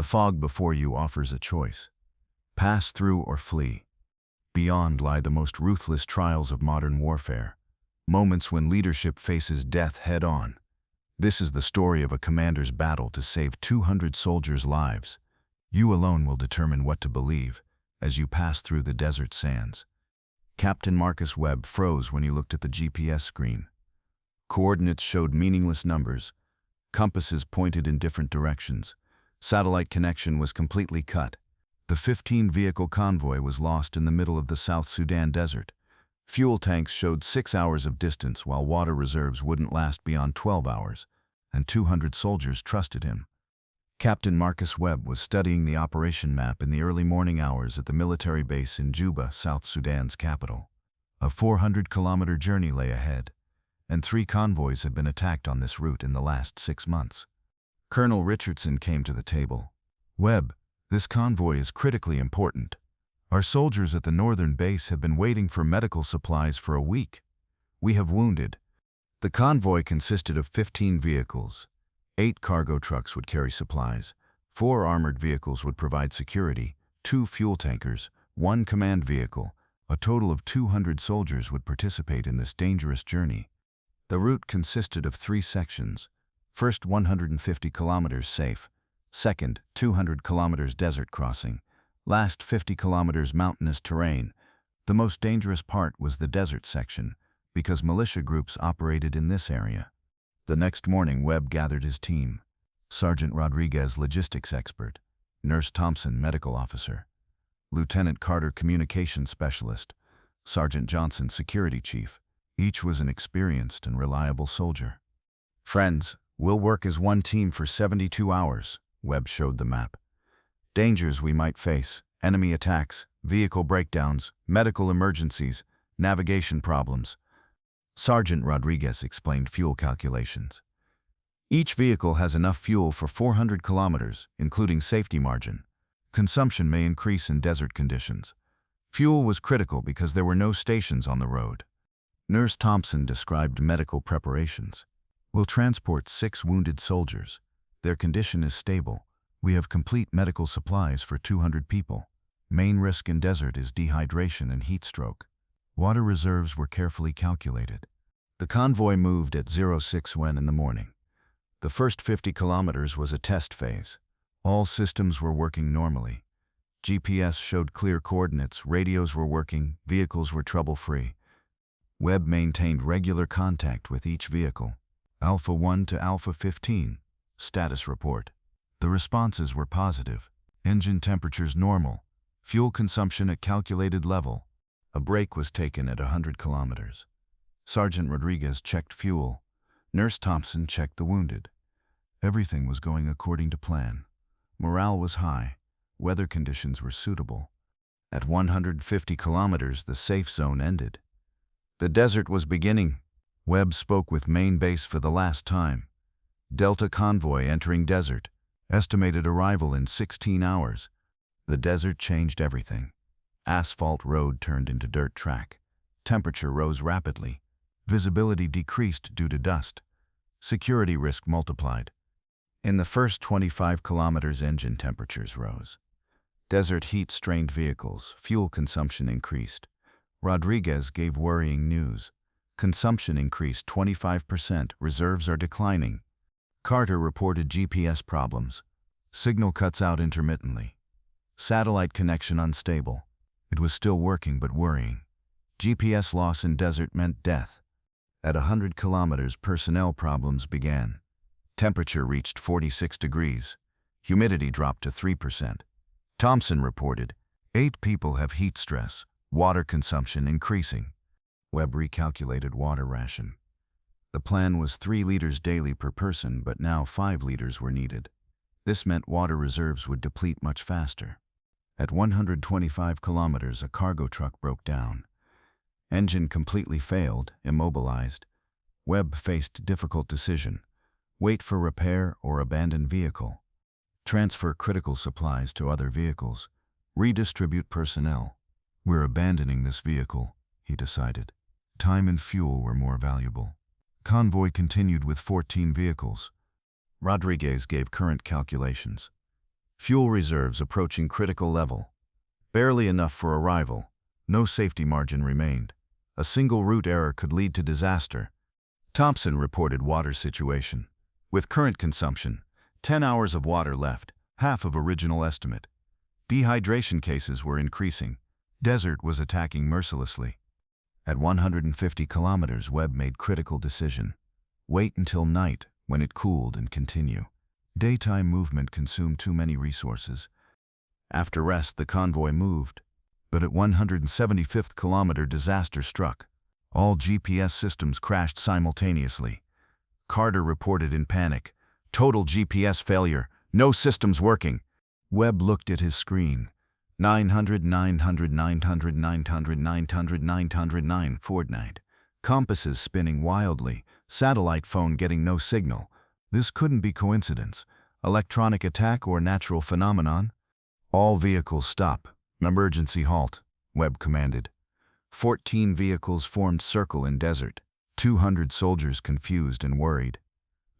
The fog before you offers a choice. Pass through or flee. Beyond lie the most ruthless trials of modern warfare, moments when leadership faces death head-on. This is the story of a commander's battle to save 200 soldiers' lives. You alone will determine what to believe as you pass through the desert sands. Captain Marcus Webb froze when he looked at the GPS screen. Coordinates showed meaningless numbers. Compasses pointed in different directions. Satellite connection was completely cut. The 15-vehicle convoy was lost in the middle of the South Sudan desert. Fuel tanks showed 6 hours of distance while water reserves wouldn't last beyond 12 hours, and 200 soldiers trusted him. Captain Marcus Webb was studying the operation map in the early morning hours at the military base in Juba, South Sudan's capital. A 400-kilometer journey lay ahead, and 3 convoys had been attacked on this route in the last 6 months. Colonel Richardson came to the table. "Webb, this convoy is critically important. Our soldiers at the northern base have been waiting for medical supplies for a week. We have wounded." The convoy consisted of 15 vehicles. 8 cargo trucks would carry supplies, 4 armored vehicles would provide security, 2 fuel tankers, 1 command vehicle. A total of 200 soldiers would participate in this dangerous journey. The route consisted of 3 sections. First, 150 kilometers safe. Second, 200 kilometers desert crossing. Last, 50 kilometers mountainous terrain. The most dangerous part was the desert section, because militia groups operated in this area. The next morning, Webb gathered his team. Sergeant Rodriguez, logistics expert. Nurse Thompson, medical officer. Lieutenant Carter, communications specialist. Sergeant Johnson, security chief. Each was an experienced and reliable soldier. "Friends, we'll work as one team for 72 hours, Webb showed the map. "Dangers we might face: enemy attacks, vehicle breakdowns, medical emergencies, navigation problems." Sergeant Rodriguez explained fuel calculations. "Each vehicle has enough fuel for 400 kilometers, including safety margin. Consumption may increase in desert conditions." Fuel was critical because there were no stations on the road. Nurse Thompson described medical preparations. "We'll transport 6 wounded soldiers. Their condition is stable. We have complete medical supplies for 200 people. Main risk in desert is dehydration and heat stroke." Water reserves were carefully calculated. The convoy moved at 06 when in the morning. The first 50 kilometers was a test phase. All systems were working normally. GPS showed clear coordinates, radios were working, vehicles were trouble-free. Webb maintained regular contact with each vehicle. Alpha 1 to Alpha 15. Status report. The responses were positive. Engine temperatures normal. Fuel consumption at calculated level. A break was taken at 100 kilometers. Sergeant Rodriguez checked fuel. Nurse Thompson checked the wounded. Everything was going according to plan. Morale was high. Weather conditions were suitable. At 150 kilometers, the safe zone ended. The desert was beginning. Webb spoke with main base for the last time. Delta convoy entering desert. Estimated arrival in 16 hours. The desert changed everything. Asphalt road turned into dirt track. Temperature rose rapidly. Visibility decreased due to dust. Security risk multiplied. In the first 25 kilometers, engine temperatures rose. Desert heat strained vehicles. Fuel consumption increased. Rodriguez gave worrying news. Consumption increased 25%. Reserves are declining. Carter reported GPS problems. Signal cuts out intermittently. Satellite connection unstable. It was still working but worrying. GPS loss in desert meant death. At 100 kilometers, personnel problems began. Temperature reached 46 degrees. Humidity dropped to 3%. Thompson reported, 8 people have heat stress. Water consumption increasing. Webb recalculated water ration. The plan was 3 liters daily per person, but now 5 liters were needed. This meant water reserves would deplete much faster. At 125 kilometers, a cargo truck broke down. Engine completely failed, immobilized. Webb faced difficult decision: wait for repair or abandon vehicle. Transfer critical supplies to other vehicles. Redistribute personnel. "We're abandoning this vehicle," he decided. Time and fuel were more valuable. Convoy continued with 14 vehicles. Rodriguez gave current calculations. Fuel reserves approaching critical level. Barely enough for arrival. No safety margin remained. A single route error could lead to disaster. Thompson reported water situation. With current consumption, 10 hours of water left, half of original estimate. Dehydration cases were increasing. Desert was attacking mercilessly. At 150 kilometers, Webb made critical decision. Wait until night, when it cooled, and continue. Daytime movement consumed too many resources. After rest, the convoy moved. But at 175th kilometer, disaster struck. All GPS systems crashed simultaneously. Carter reported in panic. Total GPS failure. No systems working. Webb looked at his screen. 900, 900, 900, 900, 900, 909 Fortnite. Compasses spinning wildly. Satellite phone getting no signal. This couldn't be coincidence. Electronic attack or natural phenomenon? All vehicles stop. Emergency halt, Webb commanded. 14 vehicles formed circle in desert. 200 soldiers confused and worried.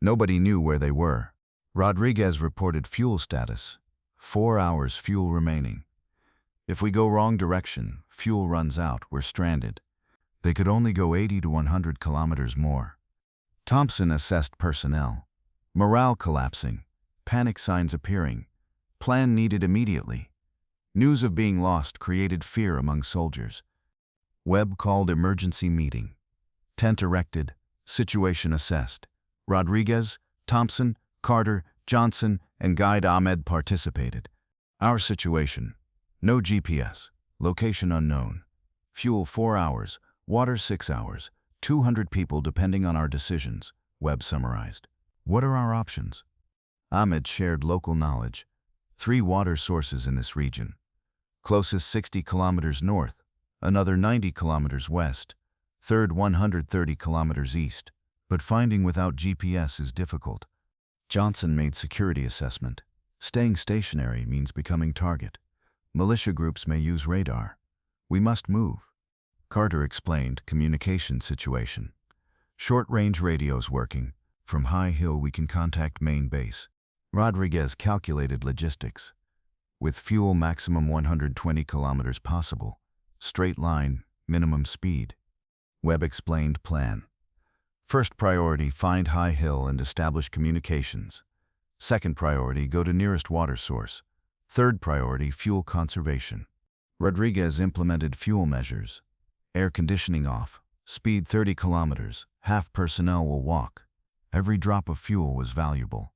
Nobody knew where they were. Rodriguez reported fuel status. 4 hours fuel remaining. If we go wrong direction, fuel runs out, we're stranded. They could only go 80 to 100 kilometers more. Thompson assessed personnel. Morale collapsing. Panic signs appearing. Plan needed immediately. News of being lost created fear among soldiers. Webb called emergency meeting. Tent erected. Situation assessed. Rodriguez, Thompson, Carter, Johnson, and Guide Ahmed participated. Our situation. No GPS. Location unknown. Fuel 4 hours. Water 6 hours. 200 people depending on our decisions, Webb summarized. What are our options? Ahmed shared local knowledge. 3 water sources in this region. Closest 60 kilometers north. Another 90 kilometers west. Third 130 kilometers east. But finding without GPS is difficult. Johnson made security assessment. Staying stationary means becoming target. Militia groups may use radar. We must move. Carter explained communication situation. Short-range radios working. From high hill we can contact main base. Rodriguez calculated logistics. With fuel maximum 120 kilometers possible. Straight line, minimum speed. Webb explained plan. First priority, find high hill and establish communications. Second priority, go to nearest water source. Third priority, fuel conservation. Rodriguez implemented fuel measures. Air conditioning off. Speed 30 kilometers. Half personnel will walk. Every drop of fuel was valuable.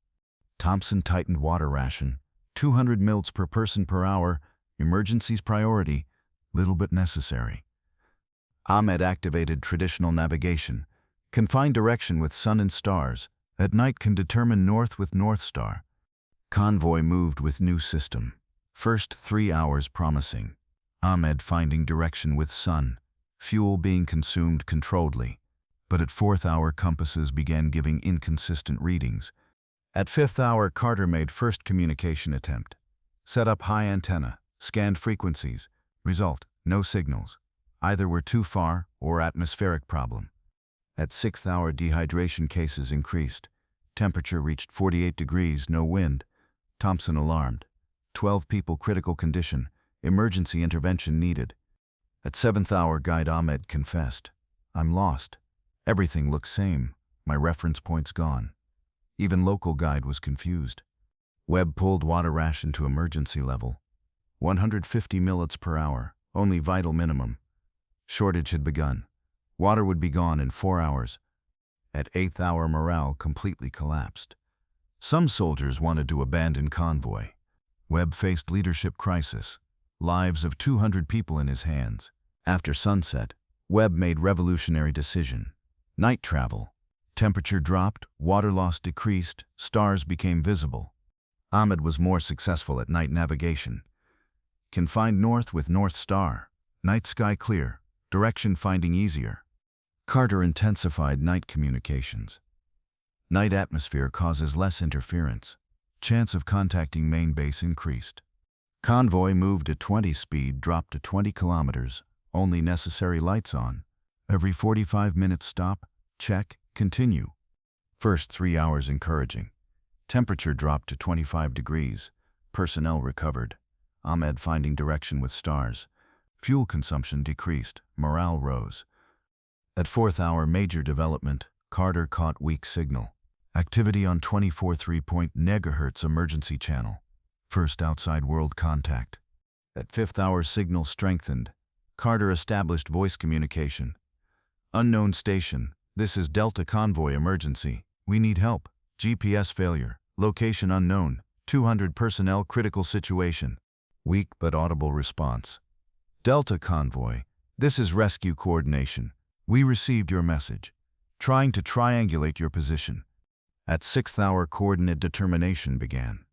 Thompson tightened water ration. 200 ml per person per hour. Emergencies priority. Little but necessary. Ahmed activated traditional navigation. Can find direction with sun and stars. At night can determine north with North Star. Convoy moved with new system. First 3 hours promising. Ahmed finding direction with sun. Fuel being consumed controlledly. But at 4th hour compasses began giving inconsistent readings. At 5th hour Carter made first communication attempt. Set up high antenna. Scanned frequencies. Result, no signals. Either were too far or atmospheric problem. At 6th hour dehydration cases increased. Temperature reached 48 degrees, no wind. Thompson alarmed. 12 people critical condition. Emergency intervention needed. At 7th hour Guide Ahmed confessed. I'm lost. Everything looks same. My reference point's gone. Even local guide was confused. Webb pulled water ration to emergency level. 150 milliliters per hour, only vital minimum. Shortage had begun. Water would be gone in 4 hours. At 8th hour morale completely collapsed. Some soldiers wanted to abandon convoy. Webb faced leadership crisis. Lives of 200 people in his hands. After sunset, Webb made revolutionary decision. Night travel. Temperature dropped, water loss decreased, stars became visible. Ahmed was more successful at night navigation. Can find north with North Star. Night sky clear. Direction finding easier. Carter intensified night communications. Night atmosphere causes less interference. Chance of contacting main base increased. Convoy moved at 20 speed, dropped to 20 kilometers, only necessary lights on. Every 45 minutes stop, check, continue. First 3 hours encouraging. Temperature dropped to 25 degrees, Personnel recovered. Ahmed finding direction with stars. Fuel consumption decreased. Morale rose. At 4th hour major development, Carter caught weak signal. Activity on 24.3 MHz emergency channel. First outside world contact. At 5th hour signal strengthened. Carter established voice communication. Unknown station. This is Delta Convoy emergency. We need help. GPS failure. Location unknown. 200 personnel critical situation. Weak but audible response. Delta Convoy. This is rescue coordination. We received your message. Trying to triangulate your position. At 6th hour coordinate determination began.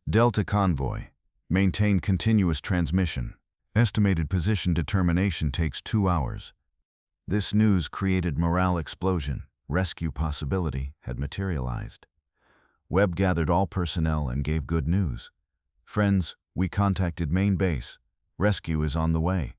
Delta Convoy. Maintain continuous transmission. Estimated position determination takes 2 hours. This news created morale explosion. Rescue possibility had materialized. Webb gathered all personnel and gave good news. Friends, we contacted main base. Rescue is on the way.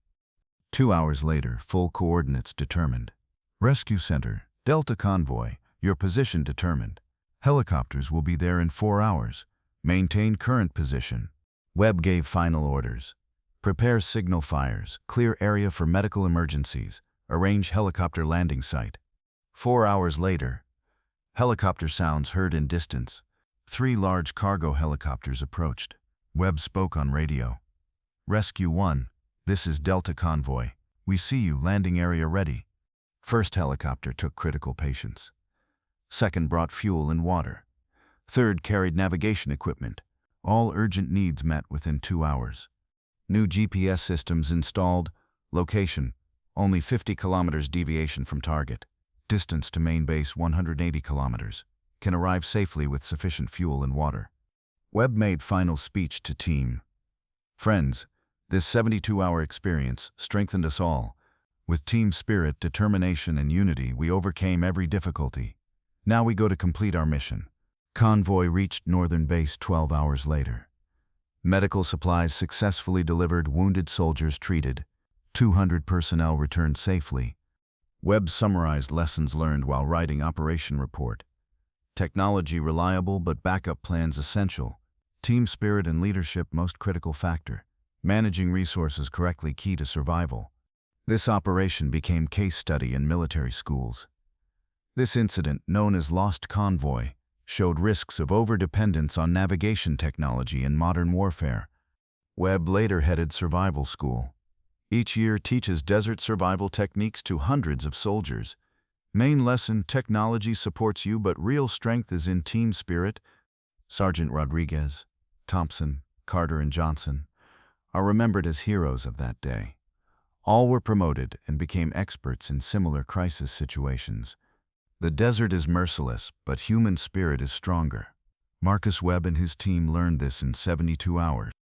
2 hours later, full coordinates determined. Rescue Center, Delta Convoy, your position determined. Helicopters will be there in 4 hours. Maintain current position. Webb gave final orders. Prepare signal fires, clear area for medical emergencies, arrange helicopter landing site. 4 hours later, helicopter sounds heard in distance. 3 large cargo helicopters approached. Webb spoke on radio. Rescue 1, this is Delta Convoy. We see you, landing area ready. First helicopter took critical patients. Second brought fuel and water. Third carried navigation equipment. All urgent needs met within 2 hours. New GPS systems installed. Location, only 50 kilometers deviation from target. Distance to main base 180 kilometers. Can arrive safely with sufficient fuel and water. Webb made final speech to team. Friends, this 72-hour experience strengthened us all. With team spirit, determination, and unity, we overcame every difficulty. Now we go to complete our mission. Convoy reached northern base 12 hours later. Medical supplies successfully delivered, wounded soldiers treated. 200 personnel returned safely. Webb summarized lessons learned while writing operation report. Technology reliable but backup plans essential. Team spirit and leadership most critical factor. Managing resources correctly key to survival. This operation became case study in military schools. This incident, known as Lost Convoy, showed risks of overdependence on navigation technology in modern warfare. Webb later headed survival school. Each year teaches desert survival techniques to hundreds of soldiers. Main lesson, technology supports you, but real strength is in team spirit. Sergeant Rodriguez, Thompson, Carter, and Johnson are remembered as heroes of that day. All were promoted and became experts in similar crisis situations. The desert is merciless, but human spirit is stronger. Marcus Webb and his team learned this in 72 hours.